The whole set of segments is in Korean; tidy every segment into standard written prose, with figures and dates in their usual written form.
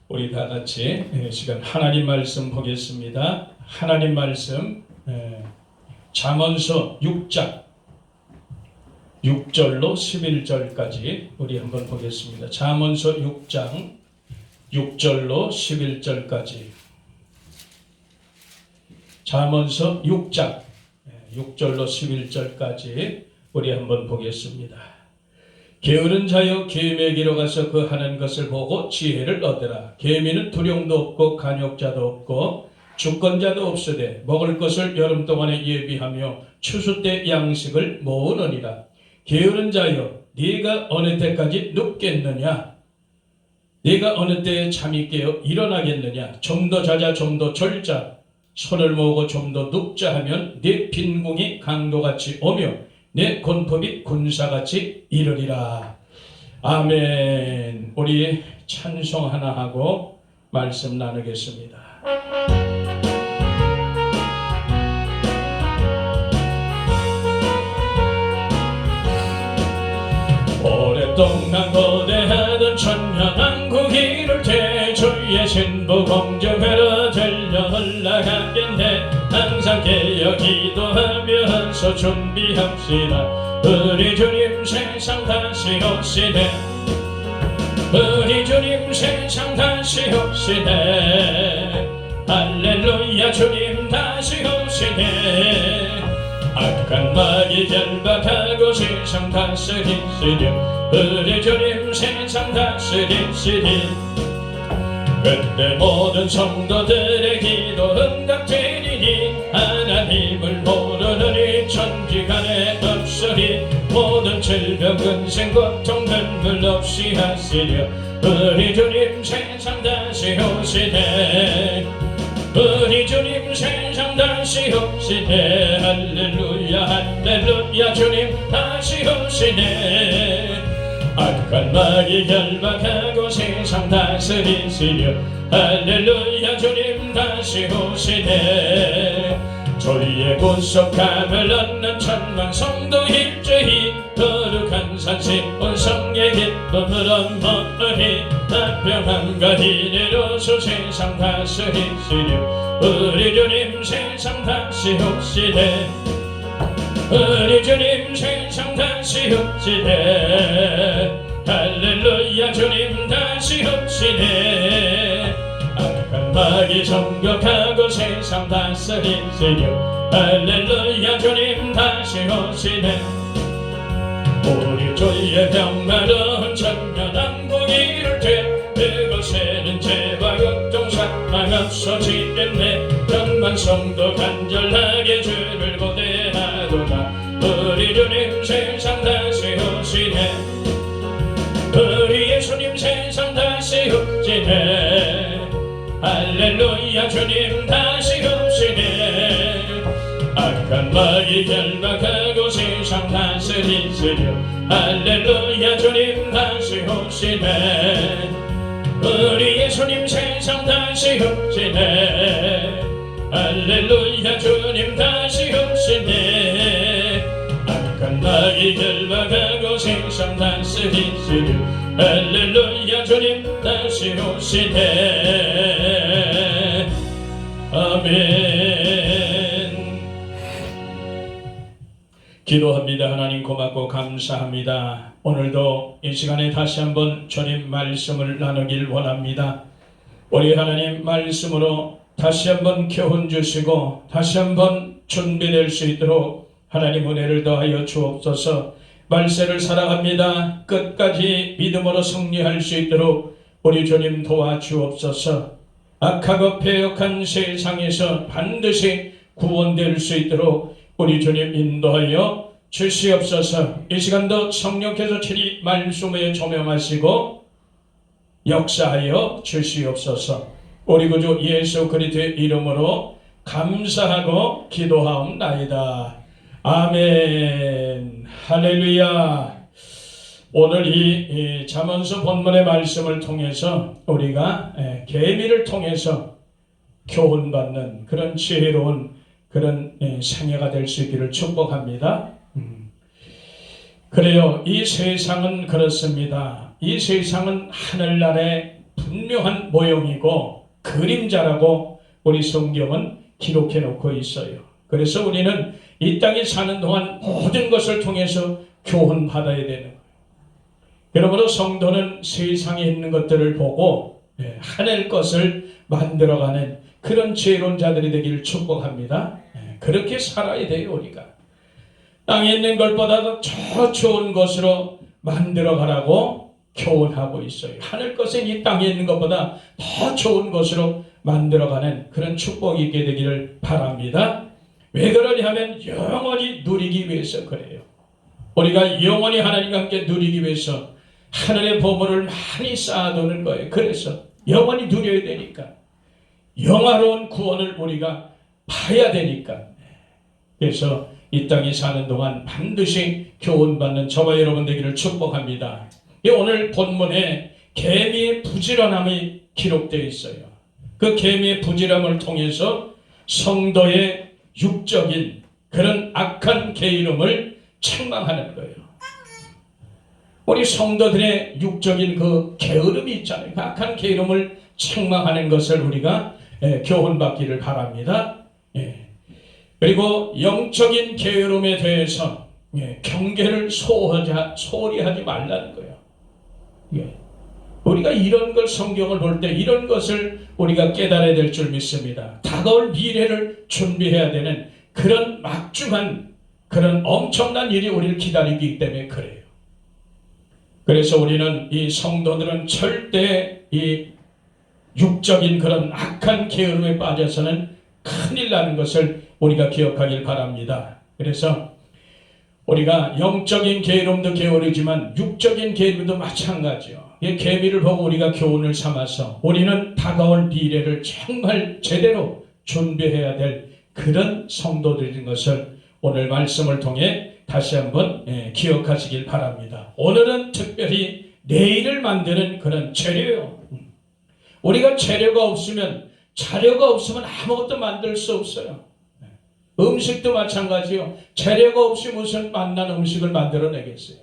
우리 다 같이 시간 하나님 말씀 보겠습니다. 하나님 말씀 잠언서 6장 6절로 11절까지 우리 한번 보겠습니다. 잠언서 6장 6절로 11절까지 잠언서 6장 6절로 11절까지 우리 한번 보겠습니다. 게으른 자여 계매기로 가서 그 하는 것을 보고 지혜를 얻으라. 계미는 두령도 없고 간욕자도 없고 주권자도 없으되 먹을 것을 여름 동안에 예비하며 추수 때 양식을 모으느니라. 게으른 자여 네가 어느 때까지 눕겠느냐? 네가 어느 때에 잠이 깨어 일어나겠느냐? 좀 더 자자 좀 더 졸자. 손을 모으고 좀 더 눕자 하면 네 빈궁이 강도같이 오며 내 곤법이 군사같이 이르리라. 아멘. 우리 찬송 하나 하고 말씀 나누겠습니다. 오랫동안 고대하던 천년왕국 이룰 때 주의 신부 공주가로 들려 올라가겠네. 항상 깨어 기도하면서 준비합시다. 우리 주님 세상 다시 오시네. 우리 주님 세상 다시 오시네. 할렐루야 주님 다시 오시네. 악한 마귀 결박하고 세상 다스리시려 우리 주님 세상 다스리시리. 그때 모든 성도들의 기도 응답되리니 하나님을 모르느니 천지간에 없으리. 모든 질병 근생 고통 눈물 없이 하시려 우리 주님 세상 다시 오시네. 우리 주님 세상 다시 오시네. 할렐루야 할렐루야 주님 다시 오시네. 악한 마귀 결박하고 세상 다스리시려 할렐루야 주님 다시 오시네. 주의 구속함을 얻는 천만 성도 일제히 거룩한 산신 본성의 기쁨으로 머무리 나병함과 이래로서 세상 다스리시려 우리 주님 세상 다시 오시네. 우리 주님 세상 다시 오시네. 할렐루야 주님 다시 오시네. 악한 마귀 정격하고 세상 다스리시려 할렐루야 주님 다시 오시네. 우리 주의 병마른 천년왕국 이룰 때 그곳에는 죄와 걱정 사망 없어지겠네. 천만 성도 간절하게 주를 고대하도다. 우리 주님 세상 다시 오시네. 우리 예수님 세상 다시 오시네. 할렐루야 주님 다시 오시네. 악한 마귀 결박하고 세상 다스리시려 할렐루야 주님 다시 오시네. 우리 예수님 세상 다시 오시네. 할렐루야 주님 다시 오시네. 악한 마귀 결박하고 세상 다스리시려 할렐루야 주님 다시 오시네. 아멘. 기도합니다. 하나님 고맙고 감사합니다. 오늘도 이 시간에 다시 한번 주님 말씀을 나누길 원합니다. 우리 하나님 말씀으로 다시 한번 교훈 주시고 다시 한번 준비될 수 있도록 하나님 은혜를 더하여 주옵소서. 말세를 살아갑니다. 끝까지 믿음으로 승리할 수 있도록 우리 주님 도와주옵소서. 악하고 패역한 세상에서 반드시 구원될 수 있도록 우리 주님 인도하여 주시옵소서. 이 시간도 성령께서 친히 말씀에 조명하시고 역사하여 주시옵소서. 우리 구주 예수 그리스도의 이름으로 감사하고 기도하옵나이다. 아멘. 할렐루야. 오늘 이 잠언서 본문의 말씀을 통해서 우리가 계미를 통해서 교훈받는 그런 지혜로운 그런 생애가 될 수 있기를 축복합니다. 그래요. 이 세상은 그렇습니다. 이 세상은 하늘나라의 분명한 모형이고 그림자라고 우리 성경은 기록해 놓고 있어요. 그래서 우리는 이 땅에 사는 동안 모든 것을 통해서 교훈받아야 되는 거예요. 그러므로 성도는 세상에 있는 것들을 보고 하늘 것을 만들어가는 그런 지혜로운 자들이 되기를 축복합니다. 그렇게 살아야 돼요. 우리가 땅에 있는 것보다도 더 좋은 것으로 만들어가라고 교훈하고 있어요. 하늘 것은 이 땅에 있는 것보다 더 좋은 것으로 만들어가는 그런 축복이 있게 되기를 바랍니다. 왜 그러냐 하면 영원히 누리기 위해서 그래요. 우리가 영원히 하나님과 함께 누리기 위해서 하늘의 보물을 많이 쌓아두는 거예요. 그래서 영원히 누려야 되니까, 영화로운 구원을 우리가 봐야 되니까. 그래서 이 땅에 사는 동안 반드시 교훈받는 저와 여러분 되기를 축복합니다. 오늘 본문에 개미의 부지런함이 기록되어 있어요. 그 개미의 부지런함을 통해서 성도의 육적인 그런 악한 게으름을 책망하는 거예요. 우리 성도들의 육적인 그 게으름이 있잖아요. 그 악한 게으름을 책망하는 것을 우리가 교훈받기를 바랍니다. 그리고 영적인 게으름에 대해서 경계를 소홀히 하지 말라는 거예요. 우리가 이런 걸 성경을 볼 때 이런 것을 우리가 깨달아야 될 줄 믿습니다. 다가올 미래를 준비해야 되는 그런 막중한 그런 엄청난 일이 우리를 기다리기 때문에 그래요. 그래서 우리는 이 성도들은 절대 이 육적인 그런 악한 게으름에 빠져서는 큰일 나는 것을 우리가 기억하길 바랍니다. 그래서 우리가 영적인 게으름도 게으르지만 육적인 게으름도 마찬가지요. 이 개미를 보고 우리가 교훈을 삼아서 우리는 다가올 미래를 정말 제대로 준비해야 될 그런 성도들인 것을 오늘 말씀을 통해 다시 한번 기억하시길 바랍니다. 오늘은 특별히 내일을 만드는 그런 재료예요. 우리가 재료가 없으면, 자료가 없으면 아무것도 만들 수 없어요. 음식도 마찬가지요. 재료가 없이 무슨 맛난 음식을 만들어내겠어요.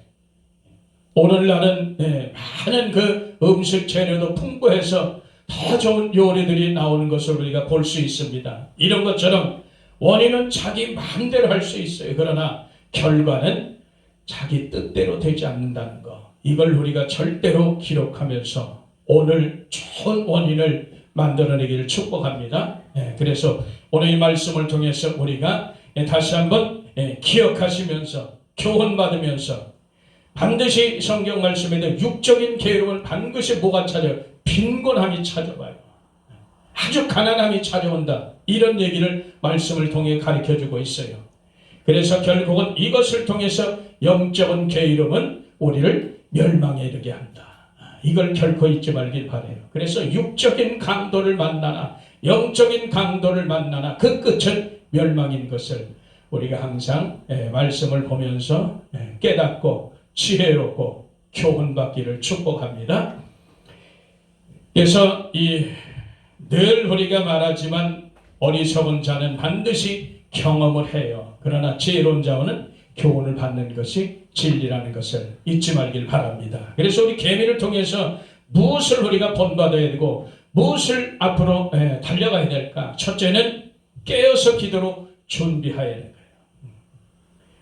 오늘날은 많은 그 음식 재료도 풍부해서 더 좋은 요리들이 나오는 것을 우리가 볼 수 있습니다. 이런 것처럼 원인은 자기 마음대로 할 수 있어요. 그러나 결과는 자기 뜻대로 되지 않는다는 것, 이걸 우리가 절대로 기록하면서 오늘 좋은 원인을 만들어내기를 축복합니다. 그래서 오늘 이 말씀을 통해서 우리가 다시 한번 기억하시면서 교훈받으면서 반드시 성경 말씀에도 육적인 게으름을 반드시 뭐가 찾아요? 빈곤함이 찾아와요. 아주 가난함이 찾아온다. 이런 얘기를 말씀을 통해 가르쳐주고 있어요. 그래서 결국은 이것을 통해서 영적인 게으름은 우리를 멸망에 이르게 한다. 이걸 결코 잊지 말길 바라요. 그래서 육적인 강도를 만나나 영적인 강도를 만나나 그 끝은 멸망인 것을 우리가 항상 말씀을 보면서 깨닫고 지혜롭고 교훈받기를 축복합니다. 그래서 늘 우리가 말하지만 어리석은 자는 반드시 경험을 해요. 그러나 지혜로운 자는 교훈을 받는 것이 진리라는 것을 잊지 말길 바랍니다. 그래서 우리 개미를 통해서 무엇을 우리가 본받아야 되고 무엇을 앞으로 달려가야 될까? 첫째는 깨어서 기도로 준비해야 되는 거예요.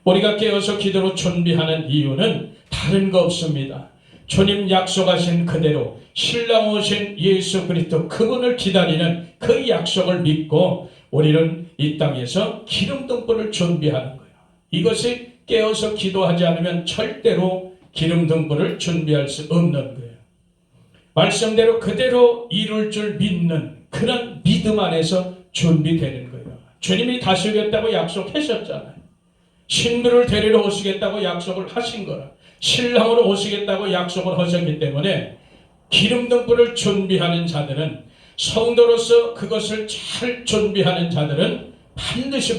우리가 깨어서 기도로 준비하는 이유는 다른 거 없습니다. 주님 약속하신 그대로 신랑 오신 예수 그리스도 그분을 기다리는 그 약속을 믿고 우리는 이 땅에서 기름 등불을 준비하는 거예요. 이것이 깨어서 기도하지 않으면 절대로 기름 등불을 준비할 수 없는 거예요. 말씀대로 그대로 이룰 줄 믿는 그런 믿음 안에서 준비되는 거예요. 주님이 다시 오겠다고 약속하셨잖아요. 신부를 데리러 오시겠다고 약속을 하신 거라. 신랑으로 오시겠다고 약속을 하셨기 때문에 기름 등불을 준비하는 자들은, 성도로서 그것을 잘 준비하는 자들은 반드시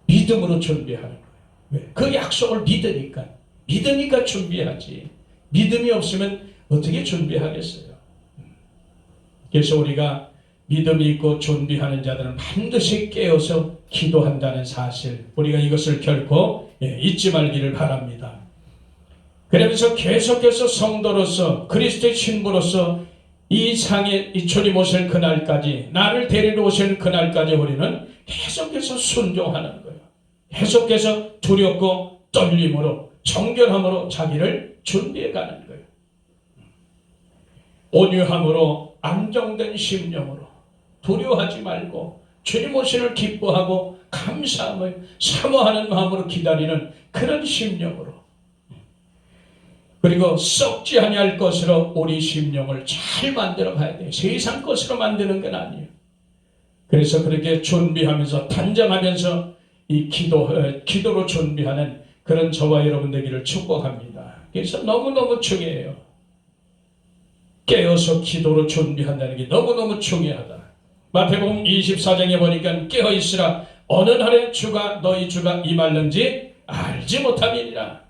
믿음으로 준비하는 거예요. 왜? 그 약속을 믿으니까 준비하지. 믿음이 없으면 어떻게 준비하겠어요? 그래서 우리가 믿음이 있고 준비하는 자들은 반드시 깨어서 기도한다는 사실, 우리가 이것을 결코 잊지 말기를 바랍니다. 그러면서 계속해서 성도로서 그리스도의 신부로서 이 상에 이 주님 오실 그날까지, 나를 데리러 오실 그날까지 우리는 계속해서 순종하는 거예요. 계속해서 두렵고 떨림으로, 정결함으로 자기를 준비해 가는 거예요. 온유함으로, 안정된 심령으로, 두려워하지 말고 주님 오시를 기뻐하고 감사함을 사모하는 마음으로 기다리는 그런 심령으로, 그리고 썩지 아니할 것으로 우리 심령을 잘 만들어 가야 돼요. 세상 것으로 만드는 건 아니에요. 그래서 그렇게 준비하면서, 단정하면서 이 기도로 준비하는 그런 저와 여러분 되기를 축복합니다. 그래서 너무너무 중요해요. 깨어서 기도로 준비한다는 게 너무너무 중요하다. 마태복음 24장에 보니까 깨어있으라, 어느 날에 너희 주가 임할는지 알지 못함이니라.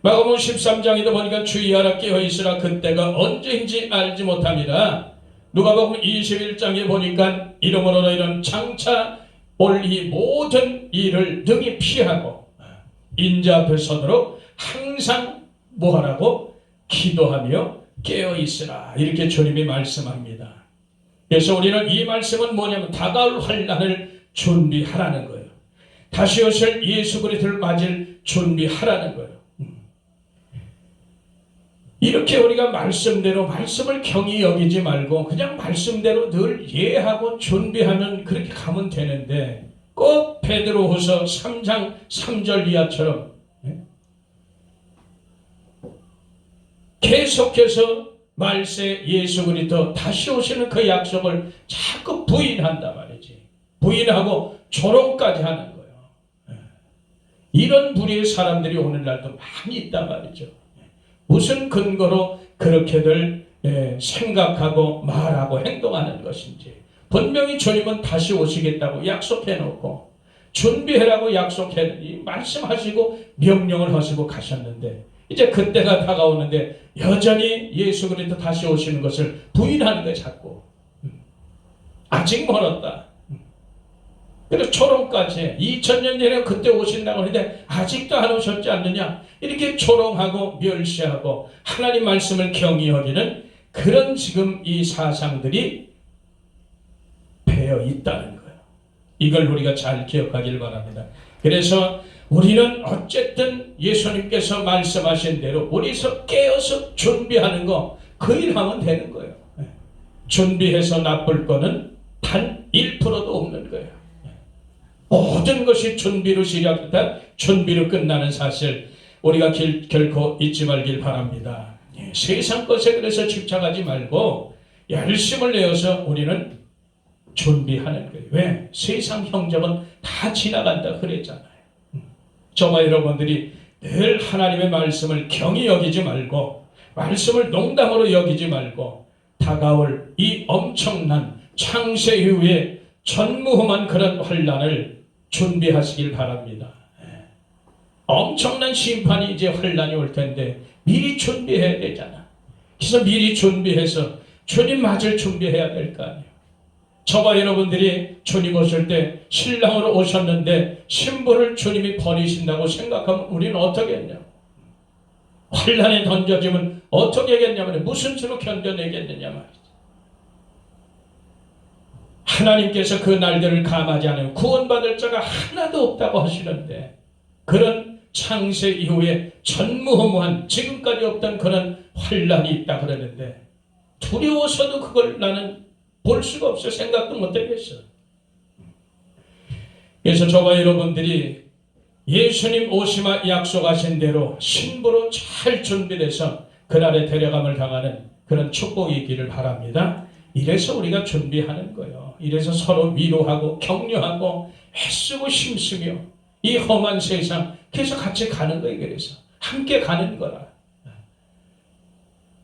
마가복음 13장에도 보니까 주의하라, 깨어있으라, 그때가 언제인지 알지 못함이라. 누가복음 21장에 보니까 이러므로 너희는 장차 올 이 모든 일을 능히 피하고 인자 앞에 서도록 항상 뭐하라고? 기도하며 깨어있으라, 이렇게 주님이 말씀합니다. 그래서 우리는 이 말씀은 뭐냐면 다가올 환난을 준비하라는 거예요. 다시 오실 예수 그리스도를 맞을 준비하라는 거예요. 이렇게 우리가 말씀대로, 말씀을 경히 여기지 말고 그냥 말씀대로 늘 이해하고 준비하면 그렇게 가면 되는데, 꼭 베드로후서 3장 3절 이하처럼 계속해서 말세 예수 그리스도 다시 오시는 그 약속을 자꾸 부인한단 말이지. 부인하고 조롱까지 하는 거예요. 이런 부류의 사람들이 오늘날도 많이 있단 말이죠. 무슨 근거로 그렇게들 생각하고 말하고 행동하는 것인지. 분명히 주님은 다시 오시겠다고 약속해놓고 준비해라고 말씀하시고 명령을 하시고 가셨는데, 이제 그때가 다가오는데 여전히 예수 그리스도 다시 오시는 것을 부인하는 거예요. 자꾸. 아직 멀었다. 그래서 조롱까지 2000년 전에 그때 오신다고 하는데 아직도 안 오셨지 않느냐, 이렇게 조롱하고 멸시하고 하나님 말씀을 경히 여기는 그런 지금 이 사상들이 배어 있다는 거예요. 이걸 우리가 잘 기억하길 바랍니다. 그래서 우리는 어쨌든 예수님께서 말씀하신 대로 우리서 깨어서 준비하는 거, 그 일하면 되는 거예요. 준비해서 나쁠 거는 단 1%도 없는 거예요. 모든 것이 준비로 시작됐다, 준비로 끝나는 사실 우리가 결코 잊지 말길 바랍니다. 세상 것에 그래서 집착하지 말고 열심을 내어서 우리는 준비하는 거예요. 왜? 세상 형정은 다 지나간다 그랬잖아요. 저와 여러분들이 늘 하나님의 말씀을 경히 여기지 말고, 말씀을 농담으로 여기지 말고, 다가올 이 엄청난 창세 이후에 전무후무한 그런 환난을 준비하시길 바랍니다. 엄청난 심판이, 이제 환난이 올 텐데 미리 준비해야 되잖아. 그래서 미리 준비해서 주님 맞을 준비해야 될 거 아니에요. 저와 여러분들이 주님 오실 때 신랑으로 오셨는데 신부를 주님이 버리신다고 생각하면 우리는 어떻게 했냐고. 환난에 던져지면 어떻게 하겠냐면 무슨 수로 견뎌내겠느냐 말이죠. 하나님께서 그 날들을 감하지 않으면 구원받을 자가 하나도 없다고 하시는데, 그런 창세 이후에 전무후무한 지금까지 없던 그런 환난이 있다 그러는데 두려워서도 그걸 나는 볼 수가 없어, 생각도 못 하겠어. 그래서 저와 여러분들이 예수님 오시마 약속하신 대로 신부로 잘 준비돼서 그날에 데려감을 당하는 그런 축복이 있기를 바랍니다. 이래서 우리가 준비하는 거예요. 이래서 서로 위로하고 격려하고 애쓰고 힘쓰며 이 험한 세상 계속 같이 가는 거예요. 그래서 함께 가는 거라.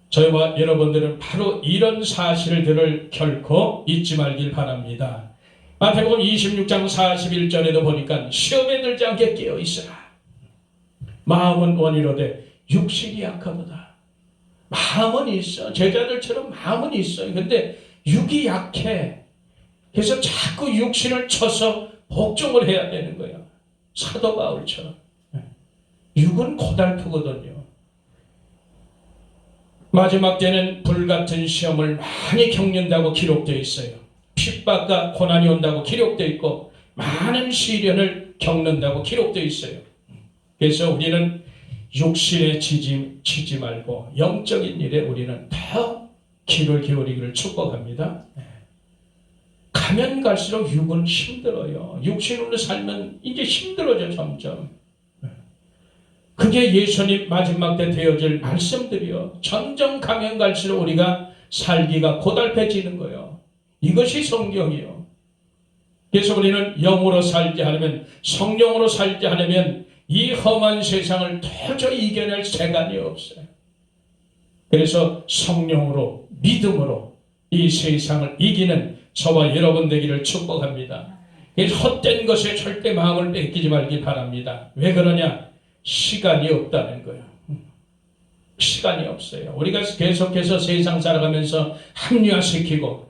저희와 여러분들은 바로 이런 사실들을 결코 잊지 말길 바랍니다. 마태복음 26장 41절에도 보니까 시험에 들지 않게 깨어있으라. 마음은 원이로되 육신이 약하도다. 마음은 있어. 제자들처럼 마음은 있어요. 근데 육이 약해. 그래서 자꾸 육신을 쳐서 복종을 해야 되는 거예요. 사도 바울처럼. 육은 고달프거든요. 마지막 때는 불같은 시험을 많이 겪는다고 기록되어 있어요. 핍박과 고난이 온다고 기록되어 있고 많은 시련을 겪는다고 기록되어 있어요. 그래서 우리는 육신에 치지 말고 영적인 일에 우리는 더 귀를 기울이기를 축복합니다. 가면 갈수록 육은 힘들어요. 육신으로 살면 이제 힘들어져 점점. 그게 예수님 마지막 때 되어질 말씀들이요. 점점 가면 갈수록 우리가 살기가 고달퍼지는 거예요. 이것이 성경이요. 그래서 우리는 영으로 살지 않으면, 성령으로 살지 않으면 이 험한 세상을 도저히 이겨낼 세간이 없어요. 그래서 성령으로, 믿음으로 이 세상을 이기는 저와 여러분 되기를 축복합니다. 그래서 헛된 것에 절대 마음을 뺏기지 말기 바랍니다. 왜 그러냐? 시간이 없다는 거예요. 시간이 없어요. 우리가 계속해서 세상 살아가면서 합리화시키고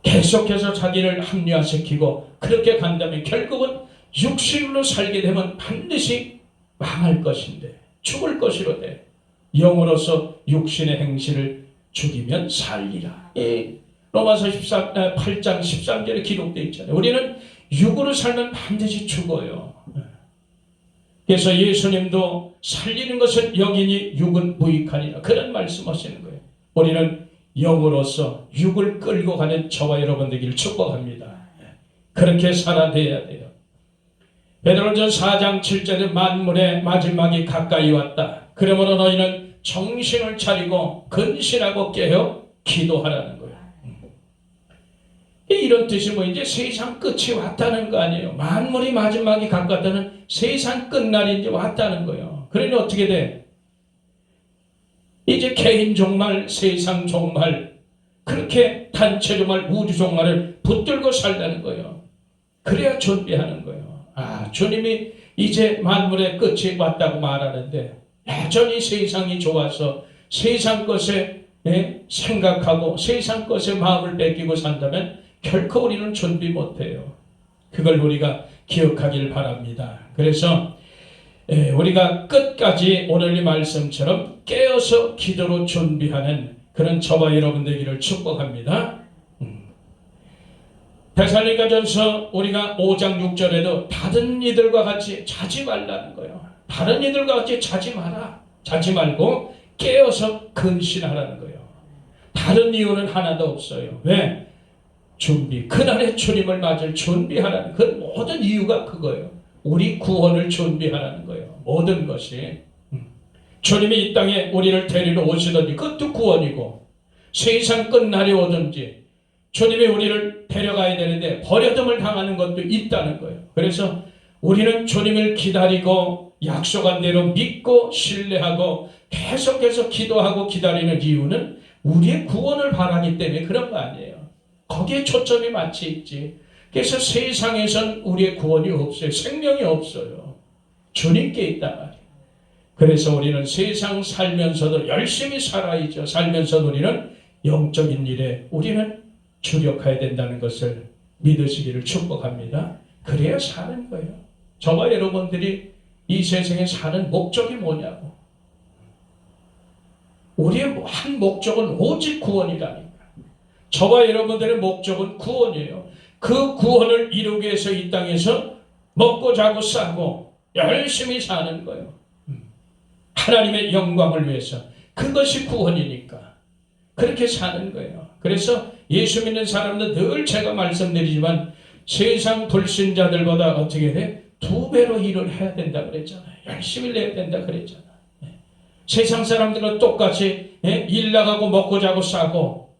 계속해서 자기를 합리화시키고 그렇게 간다면 결국은 육신으로 살게 되면 반드시 망할 것인데, 죽을 것이로 돼. 영으로서 육신의 행실을 죽이면 살리라. 로마서 8장 13절에 기록되어 있잖아요. 우리는 육으로 살면 반드시 죽어요. 그래서 예수님도 살리는 것은 영이니 육은 무익하니라, 그런 말씀하시는 거예요. 우리는 영으로서 육을 끌고 가는 저와 여러분 되기를 축복합니다. 그렇게 살아내야 돼요. 베드로전 4장 7절에 만물의 마지막이 가까이 왔다. 그러므로 너희는 정신을 차리고 근신하고 깨어 기도하라는 거예요. 이런 뜻이 뭐 이제 세상 끝이 왔다는 거 아니에요. 만물이 마지막이 가깝다는 세상 끝날이 이제 왔다는 거예요. 그러니 어떻게 돼? 이제 개인 종말, 세상 종말, 그렇게 단체 종말, 우주 종말을 붙들고 살라는 거예요. 그래야 준비하는 거예요. 주님이 이제 만물의 끝이 왔다고 말하는데 여전히 세상이 좋아서 세상 것에 생각하고 세상 것에 마음을 뺏기고 산다면 결코 우리는 준비 못해요. 그걸 우리가 기억하길 바랍니다. 그래서 우리가 끝까지 오늘 이 말씀처럼 깨어서 기도로 준비하는 그런 저와 여러분 되기를 축복합니다. 데살로니가전서 우리가 5장 6절에도 다른 이들과 같이 자지 말라는 거예요. 다른 이들과 같이 자지 마라. 자지 말고 깨어서 근신하라는 거예요. 다른 이유는 하나도 없어요. 왜? 준비. 그날의 주님을 맞을 준비하라는 그 모든 이유가 그거예요. 우리 구원을 준비하라는 거예요. 모든 것이. 주님이 이 땅에 우리를 데리러 오시든지 그것도 구원이고, 세상 끝날이 오든지 주님이 우리를 데려가야 되는데 버려둠을 당하는 것도 있다는 거예요. 그래서 우리는 주님을 기다리고 약속한 대로 믿고 신뢰하고 계속해서 기도하고 기다리는 이유는 우리의 구원을 바라기 때문에 그런 거 아니에요. 거기에 초점이 맞춰 있지. 그래서 세상에선 우리의 구원이 없어요. 생명이 없어요. 주님께 있단 말이에요. 그래서 우리는 세상 살면서도 열심히 살아야죠. 살면서도 우리는 영적인 일에 우리는 주력해야 된다는 것을 믿으시기를 축복합니다. 그래야 사는 거예요. 저와 여러분들이 이 세상에 사는 목적이 뭐냐고. 우리의 한 목적은 오직 구원이라니까. 저와 여러분들의 목적은 구원이에요. 그 구원을 이루기 위해서 이 땅에서 먹고 자고 싸고 열심히 사는 거예요. 하나님의 영광을 위해서. 그것이 구원이니까 그렇게 사는 거예요. 그래서 예수 믿는 사람들 늘 제가 말씀드리지만 세상 불신자들보다 어떻게 돼? 2배로 일을 해야 된다 그랬잖아요. 열심히 내야 된다 그랬잖아요. 세상 사람들은 똑같이 일 나가고 먹고 자고 싸고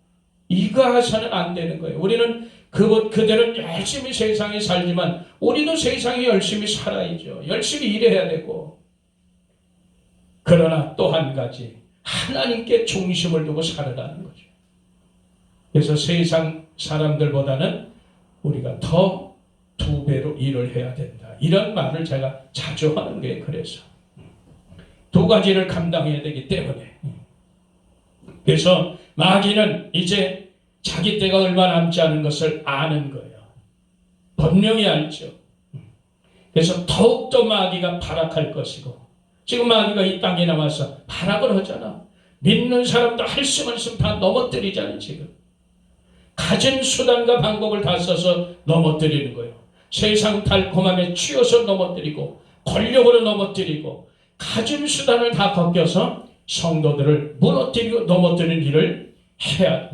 이거 해서는 안 되는 거예요. 우리는 그들은 열심히 세상에 살지만 우리도 세상에 열심히 살아야죠. 열심히 일해야 되고. 그러나 또 한 가지, 하나님께 중심을 두고 살아가는 거죠. 그래서 세상 사람들보다는 우리가 더 2배로 일을 해야 된다. 이런 말을 제가 자주 하는 게 그래서 2가지를 감당해야 되기 때문에. 그래서 마귀는 이제 자기 때가 얼마 남지 않은 것을 아는 거예요. 분명히 알죠. 그래서 더욱더 마귀가 발악할 것이고, 지금 마귀가 이 땅에 나와서 발악을 하잖아. 믿는 사람도 할 수 말씀 다 넘어뜨리잖아요. 지금 가진 수단과 방법을 다 써서 넘어뜨리는 거예요. 세상 달콤함에 취해서 넘어뜨리고 권력으로 넘어뜨리고 가진 수단을 다 걷겨서 성도들을 무너뜨리고 넘어뜨리는 일을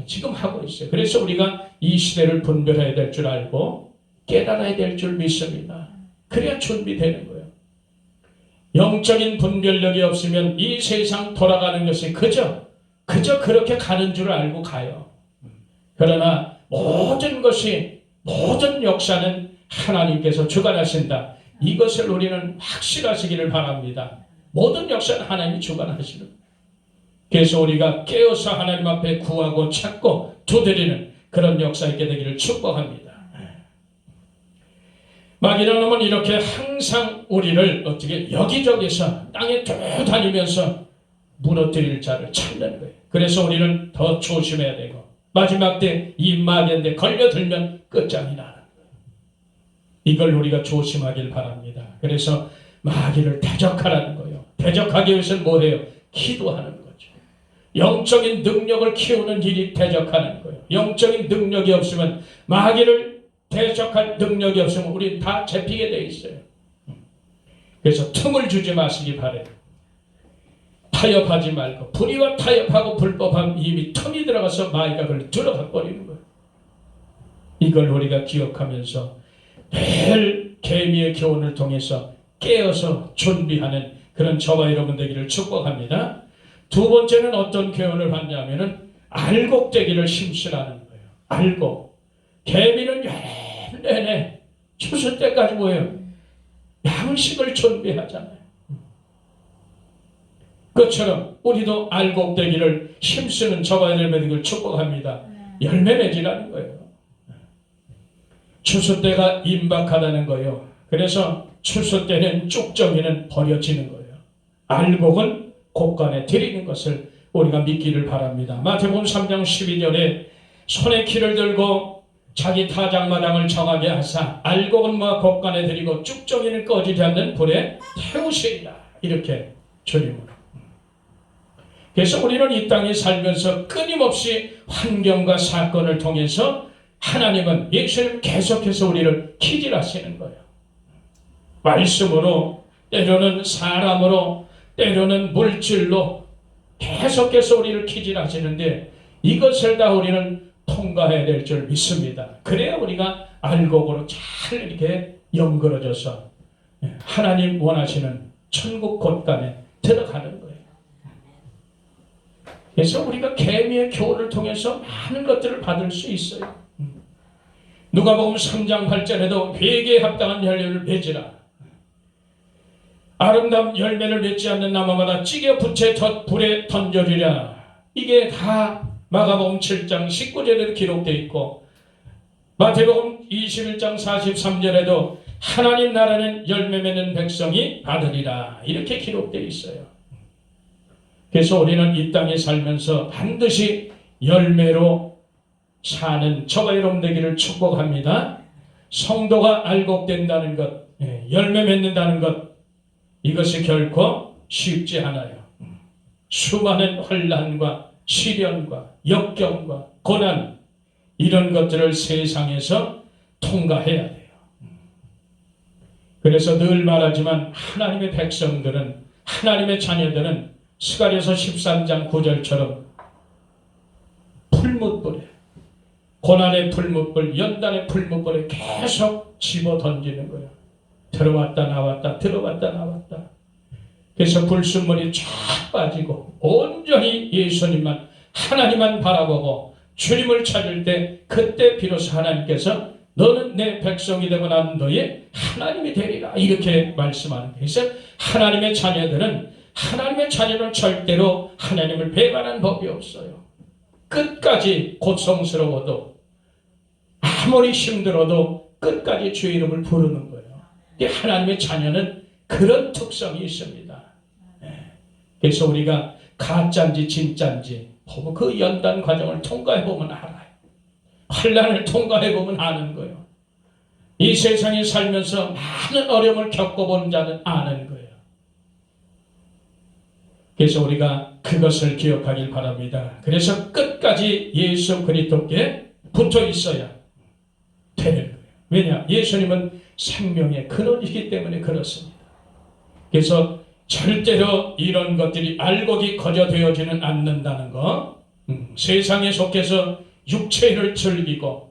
지금 하고 있어요. 그래서 우리가 이 시대를 분별해야 될 줄 알고 깨달아야 될 줄 믿습니다. 그래야 준비되는 거예요. 영적인 분별력이 없으면 이 세상 돌아가는 것이 그저 그렇게 가는 줄 알고 가요. 그러나 모든 역사는 하나님께서 주관하신다. 이것을 우리는 확실하시기를 바랍니다. 모든 역사는 하나님이 주관하시는. 그래서 우리가 깨어서 하나님 앞에 구하고 찾고 두드리는 그런 역사 있게 되기를 축복합니다. 마귀는 놈은 이렇게 항상 우리를 어떻게 여기저기서 땅에 돌아다니면서 무너뜨릴 자를 찾는 거예요. 그래서 우리는 더 조심해야 되고 마지막 때 이 마귀한테 걸려들면 끝장이 나는 거예요. 이걸 우리가 조심하길 바랍니다. 그래서 마귀를 대적하라는 거예요. 대적하기 위해서는 뭐예요? 기도하는 거죠. 영적인 능력을 키우는 일이 대적하는 거예요. 영적인 능력이 없으면 마귀를 대적할 능력이 없으면 우리 다 잡히게 돼 있어요. 그래서 틈을 주지 마시기 바래요. 타협하지 말고 불의와 타협하고 불법함 이미 틈이 들어가서 마귀가 그걸 들어가 버리는 거예요. 이걸 우리가 기억하면서 매일 계미의 교훈을 통해서 깨어서 준비하는 그런 저와 여러분 되기를 축복합니다. 두 번째는 어떤 교훈을 받냐면은 알곡되기를 심쓰라는 거예요. 알곡. 개미는 내내 추수 때까지 뭐예요? 양식을 준비하잖아요. 그것처럼 우리도 알곡되기를 힘쓰는 저와 여러분 되기를 축복합니다. 열매 맺으라는 거예요. 추수 때가 임박하다는 거예요. 그래서 추수 때는 쭉정이는 버려지는 거예요. 알곡은 곡간에 들이는 것을 우리가 믿기를 바랍니다. 마태복음 3장 12절에 손에 키를 들고 자기 타작마당을 정하게 하사 알곡은 모아 곡간에 들이고 쭉정이는 꺼지지 않는 불에 태우시리라. 이렇게 주님은. 그래서 우리는 이 땅에 살면서 끊임없이 환경과 사건을 통해서 하나님은 예수님 계속해서 우리를 키질하시는 거예요. 말씀으로 때로는 사람으로 때로는 물질로 계속해서 우리를 키질하시는데 이것을 다 우리는 통과해야 될 줄 믿습니다. 그래야 우리가 알곡으로 잘 이렇게 연결어져서 하나님 원하시는 천국 곳간에 들어가는 거예요. 그래서 우리가 계미의 교훈을 통해서 많은 것들을 받을 수 있어요. 누가복음 3장 8절에도 회개에 합당한 열매를 맺으라. 아름다운 열매를 맺지 않는 나무마다 찌개 부채 불에 던져주랴. 이게 다 마가복음 7장 19절에도 기록되어 있고 마태복음 21장 43절에도 하나님 나라는 열매 맺는 백성이 받으리라. 이렇게 기록되어 있어요. 그래서 우리는 이 땅에 살면서 반드시 열매로 사는 저와 여러분 되기를 축복합니다. 성도가 알곡된다는 것, 열매 맺는다는 것, 이것이 결코 쉽지 않아요. 수많은 환난과 시련과 역경과 고난 이런 것들을 세상에서 통과해야 돼요. 그래서 늘 말하지만 하나님의 백성들은 하나님의 자녀들은 스가랴서 13장 9절처럼 풀무불에 고난의 풀무불, 연단의 풀무불에 계속 집어 던지는 거예요. 들어왔다 나왔다 들어왔다 나왔다. 그래서 불순물이 쫙 빠지고 온전히 예수님만 하나님만 바라보고 주님을 찾을 때 그때 비로소 하나님께서 너는 내 백성이 되고 난 너의 하나님이 되리라 이렇게 말씀하는 거예요. 그래서 하나님의 자녀는 절대로 하나님을 배반한 법이 없어요. 끝까지 고통스러워도 아무리 힘들어도 끝까지 주의 이름을 부르는 거예요. 하나님의 자녀는 그런 특성이 있습니다. 그래서 우리가 가짜인지 진짜인지 보고 그 연단 과정을 통과해보면 알아요. 환난을 통과해보면 아는 거예요. 이 세상에 살면서 많은 어려움을 겪어본 자는 아는 거예요. 그래서 우리가 그것을 기억하길 바랍니다. 그래서 끝까지 예수 그리스도께 붙어 있어야 되는 거예요. 왜냐? 예수님은 생명의 근원이기 때문에 그렇습니다. 그래서 절대로 이런 것들이 알곡이 거저되어지는 않는다는 거. 세상에 속해서 육체를 즐기고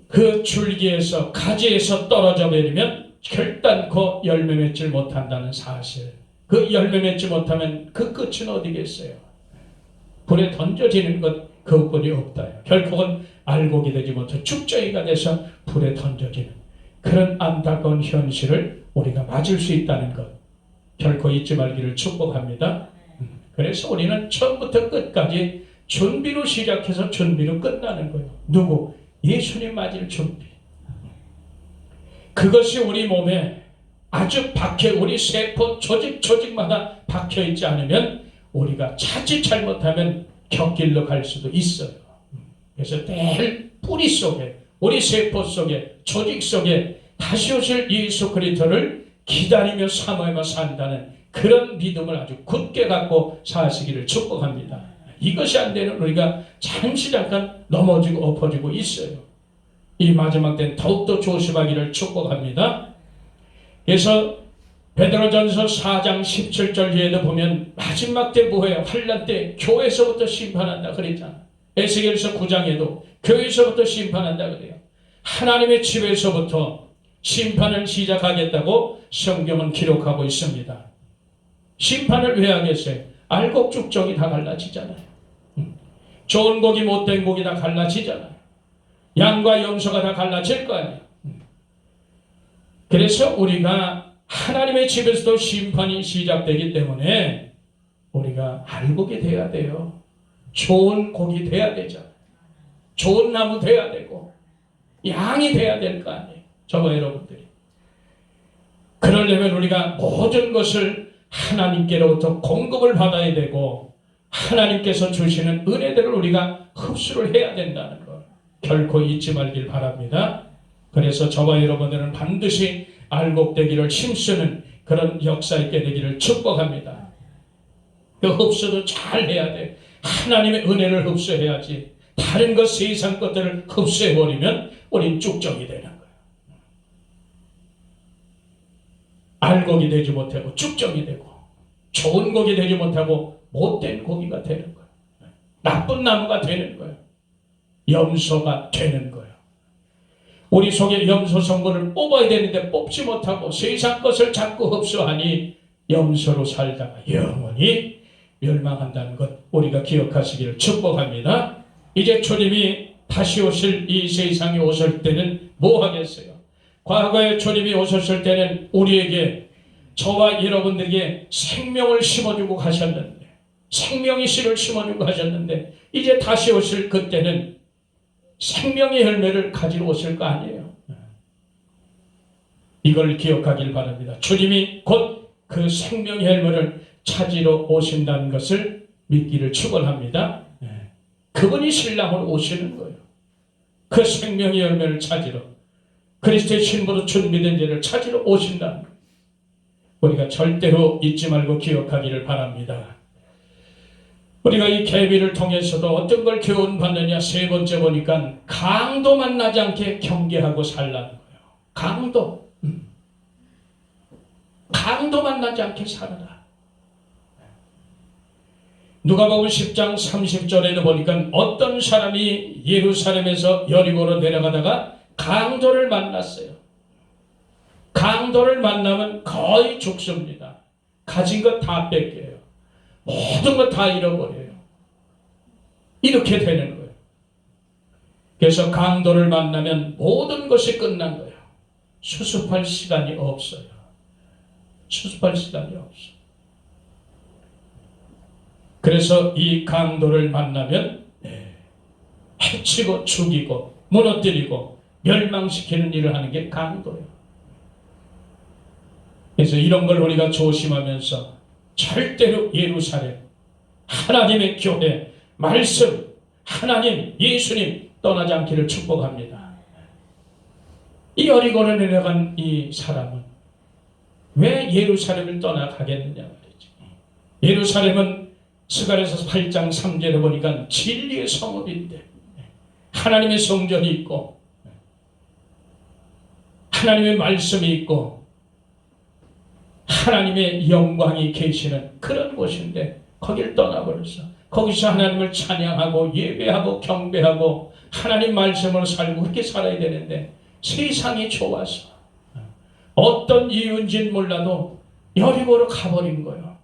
그 줄기에서 가지에서 떨어져 버리면 결단코 열매 맺지 못한다는 사실. 그 열매 맺지 못하면 그 끝은 어디겠어요? 불에 던져지는 것 그것뿐이 없다요. 결국은 알곡이 되지 못해 죽정이가 돼서 불에 던져지는 그런 안타까운 현실을 우리가 맞을 수 있다는 것 결코 잊지 말기를 축복합니다. 그래서 우리는 처음부터 끝까지 준비로 시작해서 준비로 끝나는 거예요. 누구? 예수님 맞을 준비. 그것이 우리 몸에 아주 우리 세포 조직마다 박혀있지 않으면 우리가 자칫 잘못하면 곁길로 갈 수도 있어요. 그래서 늘 뿌리 속에 우리 세포 속에 조직 속에 다시 오실 예수 그리스도를 기다리며 사모하며 산다는 그런 믿음을 아주 굳게 갖고 사시기를 축복합니다. 이것이 안 되는 우리가 잠깐 넘어지고 엎어지고 있어요. 이 마지막 때는 더욱더 조심하기를 축복합니다. 그래서 베드로전서 4장 17절 뒤에도 보면 마지막 때 뭐예요? 환난 때 교회에서부터 심판한다 그랬잖아. 에스겔서 9장에도 교회에서부터 심판한다 그래요. 하나님의 집에서부터 심판을 시작하겠다고 성경은 기록하고 있습니다. 심판을 왜 하겠어요? 알곡 죽정이 다 갈라지잖아요. 좋은 고기 못된 고기 다 갈라지잖아요. 양과 염소가 다 갈라질 거 아니에요. 그래서 우리가 하나님의 집에서도 심판이 시작되기 때문에 우리가 알곡이 돼야 돼요. 좋은 고기 돼야 되잖아요. 좋은 나무 돼야 되고 양이 돼야 될 거 아니에요. 저와 여러분들이. 그러려면 우리가 모든 것을 하나님께로부터 공급을 받아야 되고 하나님께서 주시는 은혜들을 우리가 흡수를 해야 된다는 것 결코 잊지 말길 바랍니다. 그래서 저와 여러분들은 반드시 알곡되기를 힘쓰는 그런 역사 있게 되기를 축복합니다. 그 흡수도 잘 해야 돼. 하나님의 은혜를 흡수해야지. 다른 것 세상 것들을 흡수해버리면 우린 쭉정이 되는 거예요. 알곡이 되지 못하고 쭉정이 되고 좋은 곡이 되지 못하고 못된 고기가 되는 거예요. 나쁜 나무가 되는 거예요. 염소가 되는 거예요. 우리 속에 염소 성분을 뽑아야 되는데 뽑지 못하고 세상 것을 자꾸 흡수하니 염소로 살다가 영원히 멸망한다는 것 우리가 기억하시기를 축복합니다. 이제 주님이 다시 오실 이 세상에 오실 때는 뭐 하겠어요? 과거에 주님이 오셨을 때는 우리에게 저와 여러분들에게 생명을 심어주고 가셨는데 생명의 씨를 심어주고 가셨는데 이제 다시 오실 그때는 생명의 열매를 가지러 오실 거 아니에요. 이걸 기억하길 바랍니다. 주님이 곧 그 생명의 열매를 찾으러 오신다는 것을 믿기를 축원합니다. 그분이 신랑으로 오시는 거예요. 그 생명의 열매를 찾으러 그리스도의 신부로 준비된 자를 찾으러 오신다는 거예요. 우리가 절대로 잊지 말고 기억하기를 바랍니다. 우리가 이 계비를 통해서도 어떤 걸 교훈받느냐 세 번째 보니까 강도 만나지 않게 경계하고 살라는 거예요. 강도 만나지 않게 살아라. 누가복음 10장 30절에도 보니까 어떤 사람이 예루살렘에서 여리고로 내려가다가 강도를 만났어요. 강도를 만나면 거의 죽습니다. 가진 것 다 뺏겨요. 모든 것 다 잃어버려요. 이렇게 되는 거예요. 그래서 강도를 만나면 모든 것이 끝난 거예요. 수습할 시간이 없어요. 수습할 시간이 없어요. 그래서 이 강도를 만나면 해치고 죽이고 무너뜨리고 멸망시키는 일을 하는 게 강도예요. 그래서 이런 걸 우리가 조심하면서 절대로 예루살렘, 하나님의 교회, 말씀, 하나님, 예수님 떠나지 않기를 축복합니다. 이 여리고로 내려간 이 사람은 왜 예루살렘을 떠나가겠느냐 말이죠. 예루살렘은 스가랴서 8장 3절에 보니까 진리의 성읍인데 하나님의 성전이 있고 하나님의 말씀이 있고 하나님의 영광이 계시는 그런 곳인데 거길 떠나버렸어. 거기서 하나님을 찬양하고 예배하고 경배하고 하나님 말씀으로 살고 그렇게 살아야 되는데 세상이 좋아서 어떤 이유인지는 몰라도 여리고로 가버린 거예요.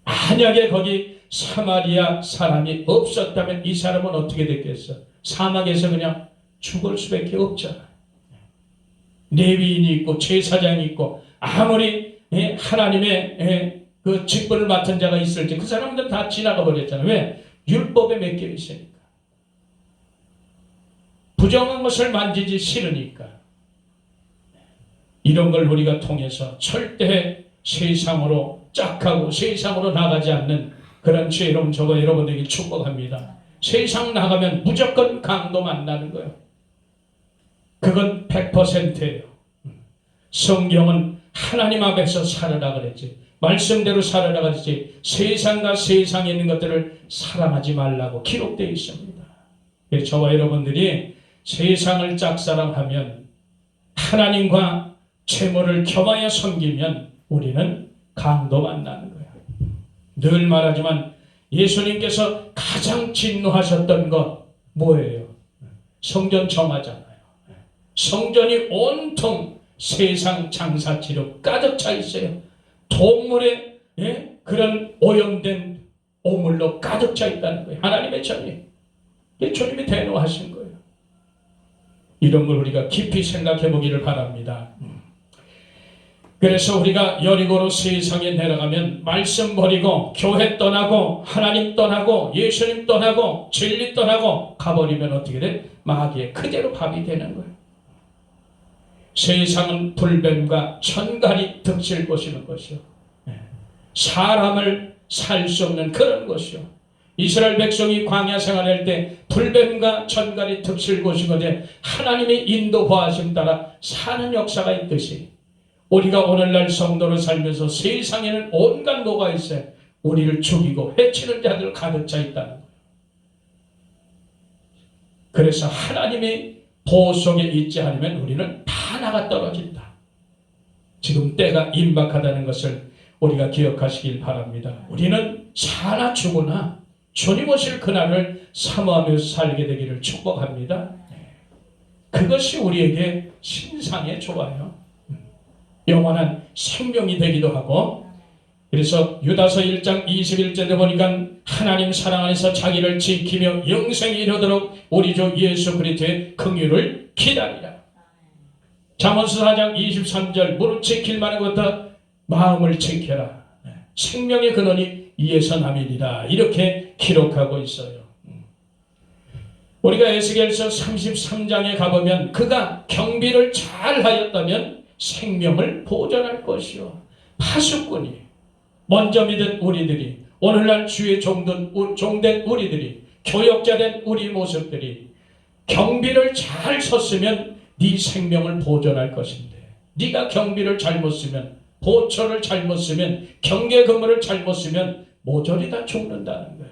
만약에 거기 사마리아 사람이 없었다면 이 사람은 어떻게 됐겠어? 사막에서 그냥 죽을 수밖에 없잖아. 레위인이 있고 제사장이 있고 아무리 하나님의 그 직분을 맡은 자가 있을지 그 사람들은 다 지나가 버렸잖아. 왜? 율법에 맡겨 있으니까. 부정한 것을 만지지 싫으니까. 이런 걸 우리가 통해서 절대 세상으로 짝하고 세상으로 나가지 않는 그런 죄로움 저거 여러분에게 축복합니다. 세상 나가면 무조건 강도 만나는 거예요. 그건 100%예요. 성경은 하나님 앞에서 살아라 그랬지. 말씀대로 살아라 그랬지. 세상과 세상에 있는 것들을 사랑하지 말라고 기록되어 있습니다. 저와 여러분들이 세상을 짝사랑하면 하나님과 재물을 겸하여 섬기면 우리는 강도 만나는 거야. 늘 말하지만 예수님께서 가장 진노하셨던 것 뭐예요? 성전 정하잖아요. 성전이 온통 세상 장사치로 가득 차 있어요. 동물의 그런 오염된 오물로 가득 차 있다는 거예요. 하나님의 전이. 주님이 대노하신 거예요. 이런 걸 우리가 깊이 생각해 보기를 바랍니다. 그래서 우리가 여리고로 세상에 내려가면 말씀 버리고 교회 떠나고 하나님 떠나고 예수님 떠나고 진리 떠나고 가버리면 어떻게 돼? 마귀의 그대로 밥이 되는 거예요. 세상은 불뱀과 천갈이 득실 곳이는 것이요. 사람을 살 수 없는 그런 곳이요. 이스라엘 백성이 광야 생활할 때 불뱀과 천갈이 득실 곳이거든 하나님의 인도하심 따라 사는 역사가 있듯이 우리가 오늘날 성도로 살면서 세상에는 온갖 노가 있어요. 우리를 죽이고 해치는 자들 가득 차 있다는 거예요. 그래서 하나님의 보호 속에 있지 않으면 우리는 다 나가 떨어진다. 지금 때가 임박하다는 것을 우리가 기억하시길 바랍니다. 우리는 사나 죽으나 주님 오실 그날을 사모하며 살게 되기를 축복합니다. 그것이 우리에게 신상에 좋아요. 영원한 생명이 되기도 하고 그래서 유다서 1장 21절에 보니까 하나님 사랑 안에서 자기를 지키며 영생에 이르도록 우리 주 예수 그리스도의 긍휼을 기다리라. 잠언서 4장 23절 무릇 지킬 만한 것보다 마음을 지켜라. 생명의 근원이 이에서 남이니라. 이렇게 기록하고 있어요. 우리가 에스겔서 33장에 가보면 그가 경비를 잘 하였다면 생명을 보존할 것이요. 파수꾼이 먼저 믿은 우리들이 오늘날 주의 종된 우리들이 교역자된 우리 모습들이 경비를 잘 섰으면 네 생명을 보존할 것인데 네가 경비를 잘못 쓰면 보초를 잘못 쓰면 경계 근무를 잘못 쓰면 모조리 다 죽는다는 거야.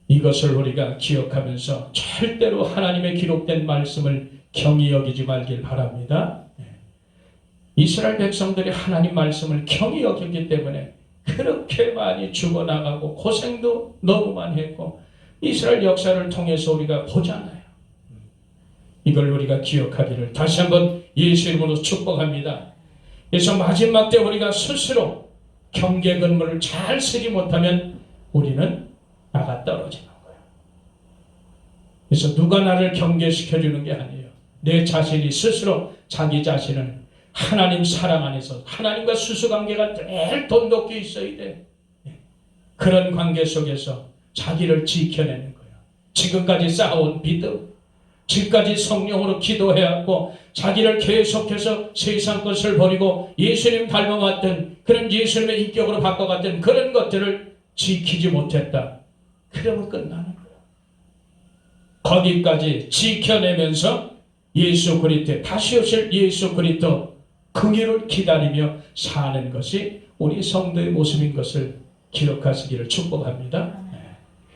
이것을 우리가 기억하면서 절대로 하나님의 기록된 말씀을 경히 여기지 말길 바랍니다. 이스라엘 백성들이 하나님 말씀을 경히 여겼기 때문에 그렇게 많이 죽어나가고 고생도 너무 많이 했고 이스라엘 역사를 통해서 우리가 보잖아요. 이걸 우리가 기억하기를 다시 한번 예수 이름으로 축복합니다. 그래서 마지막 때 우리가 스스로 경계 근무를 잘 쓰지 못하면 우리는 나가 떨어지는 거예요. 그래서 누가 나를 경계시켜주는 게 아니에요. 내 자신이 스스로 자기 자신을 하나님 사랑 안에서 하나님과 수수관계가 늘 돈독히 있어야 돼. 그런 관계 속에서 자기를 지켜내는 거예요. 지금까지 쌓아온 믿음, 지금까지 성령으로 기도해왔고 자기를 계속해서 세상 것을 버리고 예수님 닮아왔던 그런 예수님의 인격으로 바꿔갔던 그런 것들을 지키지 못했다. 그러면 끝나는 거예요. 거기까지 지켜내면서 예수 그리스도 다시 오실 예수 그리스도 긍휼을 기다리며 사는 것이 우리 성도의 모습인 것을 기억하시기를 축복합니다.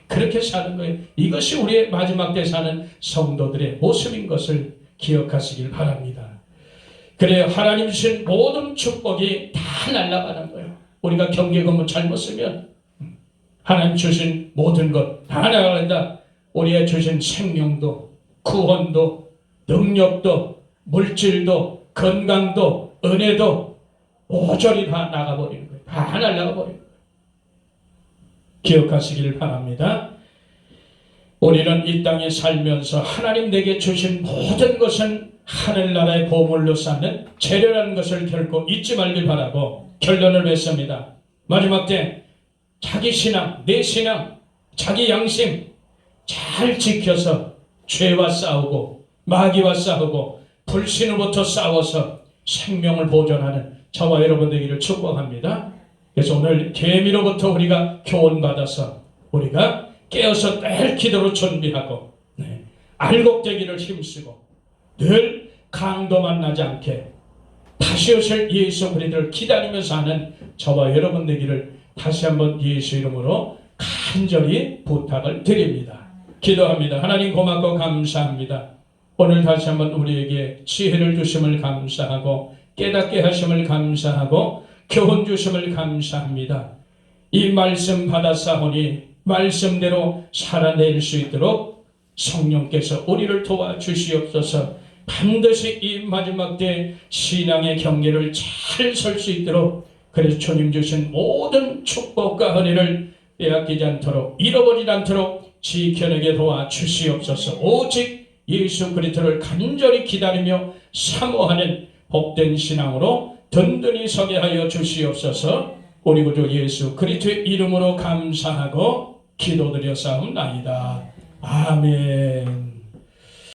그렇게 사는 거예요. 이것이 우리의 마지막 때 사는 성도들의 모습인 것을 기억하시길 바랍니다. 그래요. 하나님 주신 모든 축복이 다 날아가는 거예요. 우리가 경계금을 잘못 쓰면 하나님 주신 모든 것 다 날아간다. 우리의 주신 생명도, 구원도, 능력도, 물질도, 건강도, 은혜도 모조리 다 나가버리는 거예요. 다 날아가버리는 거예요. 기억하시길 바랍니다. 우리는 이 땅에 살면서 하나님 내게 주신 모든 것은 하늘나라의 보물로 쌓는 재료라는 것을 결코 잊지 말길 바라고 결론을 맺습니다. 마지막 때 자기 신앙, 내 신앙, 자기 양심 잘 지켜서 죄와 싸우고 마귀와 싸우고 불신으로부터 싸워서 생명을 보존하는 저와 여러분 되기를 축복합니다. 그래서 오늘 개미로부터 우리가 교훈받아서 우리가 깨어서 늘 기도로 준비하고 알곡되기를 힘쓰고 늘 강도 만나지 않게 다시 오실 예수 그리스도를 기다리면서 하는 저와 여러분 되기를 다시 한번 예수 이름으로 간절히 부탁을 드립니다. 기도합니다. 하나님 고맙고 감사합니다. 오늘 다시 한번 우리에게 지혜를 주심을 감사하고 깨닫게 하심을 감사하고 교훈 주심을 감사합니다. 이 말씀 받았사오니 말씀대로 살아낼 수 있도록 성령께서 우리를 도와주시옵소서. 반드시 이 마지막 때 신앙의 경계를 잘 설 수 있도록 그래서 주님 주신 모든 축복과 은혜를 빼앗기지 않도록 잃어버리지 않도록 지켜내게 도와주시옵소서. 오직 예수 그리스도를 간절히 기다리며 사모하는 복된 신앙으로 든든히 서게 하여 주시옵소서. 우리 구주 예수 그리스도의 이름으로 감사하고 기도드려 싸움나이다. 아멘.